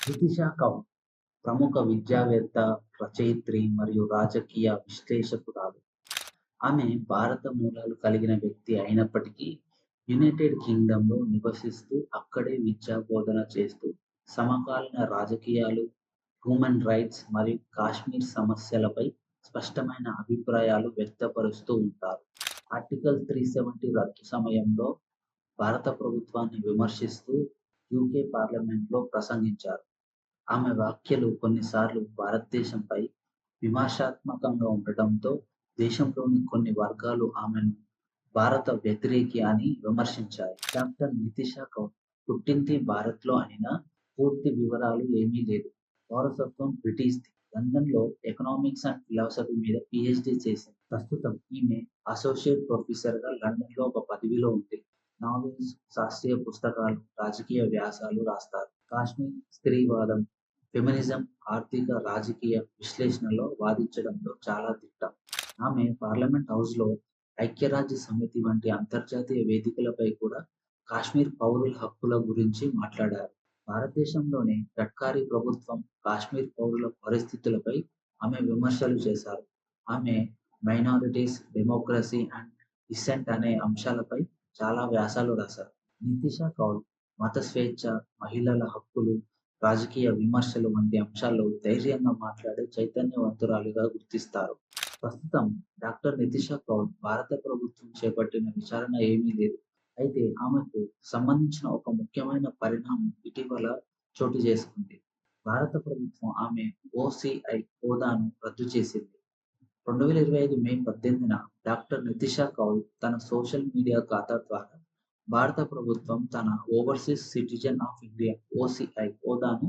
నితిషా కౌల్ ప్రముఖ విద్యావేత్త, రచయిత్రి మరియు రాజకీయ విశ్లేషకురాలు. ఆమె భారత మూలాలు కలిగిన వ్యక్తి అయినప్పటికీ, యునైటెడ్ కింగ్‌డమ్‌లో నివసిస్తూ అక్కడే విద్యా బోధన చేస్తూ సమకాలీన రాజకీయాలు, హ్యూమన్ రైట్స్ మరియు కాశ్మీర్ సమస్యలపై స్పష్టమైన అభిప్రాయాలు వ్యక్తపరుస్తూ ఉంటారు. ఆర్టికల్ 370 రద్దు సమయంలో భారత ప్రభుత్వాన్ని విమర్శిస్తూ యూకే పార్లమెంట్‌లో ప్రసంగించారు. ఆమె వ్యాఖ్యలు కొన్నిసార్లు భారతదేశంపై విమర్శనాత్మకంగా ఉండటంతో, దేశంలోని కొన్ని వర్గాలు ఆమెను భారత వ్యతిరేకి అని విమర్శించాయి. డాక్టర్ నితిషా కౌల్ పుట్టింది భారత్‌లో అయినా పూర్తి వివరాలు ఏమీ లేదు. పౌరసత్వం బ్రిటిష్‌ది. లండన్‌లో ఎకనామిక్స్ అండ్ ఫిలాసఫీ మీద పీహెచ్‌డీ చేసింది. ప్రస్తుతం ఈమె అసోసియేట్ ప్రొఫెసర్‌గా లండన్‌లో ఒక పదవిలో ఉంది. నావెల్స్, శాస్త్రీయ పుస్తకాలు, రాజకీయ వ్యాసాలు రాస్తారు. కాశ్మీర్ స్త్రీవాదం, ఫెమినిజం, ఆర్థిక, రాజకీయ విశ్లేషణలో వాదించడంలో చాలా దిట్ట. ఆమె పార్లమెంట్ హౌస్‌లో ఐక్యరాజ్య సమితి వంటి అంతర్జాతీయ వేదికలపై కూడా కాశ్మీర్ పౌరుల హక్కుల గురించి మాట్లాడారు. భారతదేశంలోని గడ్కరీ ప్రభుత్వం కాశ్మీర్ పౌరుల పరిస్థితులపై ఆమె విమర్శలు చేశారు. ఆమె మైనారిటీస్, డెమోక్రసీ అండ్ డిసెంట్ అనే అంశాలపై చాలా వ్యాసాలు రాశారు. నితిషా కౌల్ మత స్వేచ్ఛ, మహిళల హక్కులు, రాజకీయ విమర్శలు వంటి అంశాల్లో ధైర్యంగా మాట్లాడే చైతన్యవంతురాలిగా గుర్తిస్తారు. ప్రస్తుతం డాక్టర్ నితిషా కౌల్ భారత ప్రభుత్వం చేపట్టిన విచారణ ఏమీ లేదు. అయితే ఆమెకు సంబంధించిన ఒక ముఖ్యమైన పరిణామం ఇటీవల చోటు చేసుకుంది. భారత ప్రభుత్వం ఆమె ఓసీఐ హోదాను రద్దు చేసింది. 2025 మే 18న డాక్టర్ నితిషా కౌల్ తన సోషల్ మీడియా ఖాతా ద్వారా భారత ప్రభుత్వం తన overseas citizen of India OCI హోదాను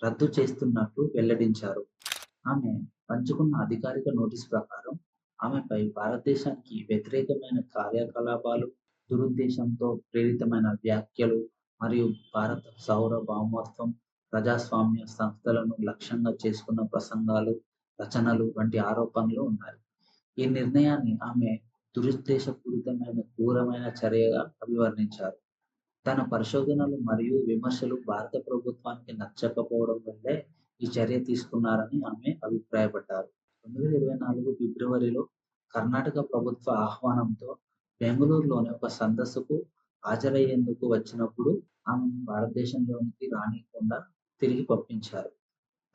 రద్దు చేస్తున్నట్లు వెల్లడించారు. ఆమె పంచుకున్న అధికారిక నోటీస్ ప్రకారం ఆమెపై భారతదేశానికి వ్యతిరేకమైన కార్యకలాపాలు, దురుద్దేశంతో ప్రేరితమైన వ్యాఖ్యలు మరియు భారత సార్వభౌమత్వం, ప్రజాస్వామ్య సంస్థలను లక్ష్యంగా చేసుకున్న ప్రసంగాలు, రచనలు వంటి ఆరోపణలు ఉన్నాయి. ఈ నిర్ణయాన్ని ఆమె దురుద్దేశపూరితమైన, క్రూరమైన చర్యగా అభివర్ణించారు. తన పరిశోధనలు మరియు విమర్శలు భారత ప్రభుత్వానికి నచ్చకపోవడం వల్లే ఈ చర్య తీసుకున్నారని ఆమె అభిప్రాయపడ్డారు. 2024 ఫిబ్రవరిలో కర్ణాటక ప్రభుత్వ ఆహ్వానంతో బెంగుళూరులోని ఒక సదస్సుకు హాజరయ్యేందుకు వచ్చినప్పుడు ఆమెను భారతదేశంలోనికి రానీయకుండా తిరిగి పంపించారు.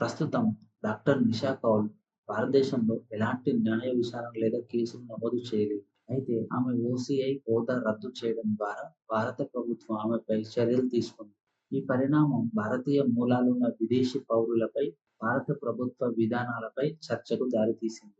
ప్రస్తుతం డాక్టర్ నిషా కౌల్ భారతదేశంలో ఎలాంటి న్యాయ విచారణ లేదా కేసులు నమోదు చేయలేదు. అయితే ఆమె ఓసీఐ హోదా రద్దు చేయడం ద్వారా భారత ప్రభుత్వం ఆమెపై చర్యలు తీసుకుంది. ఈ పరిణామం భారతీయ మూలాలున్న విదేశీ పౌరులపై భారత ప్రభుత్వ విధానాలపై చర్చకు దారితీసింది.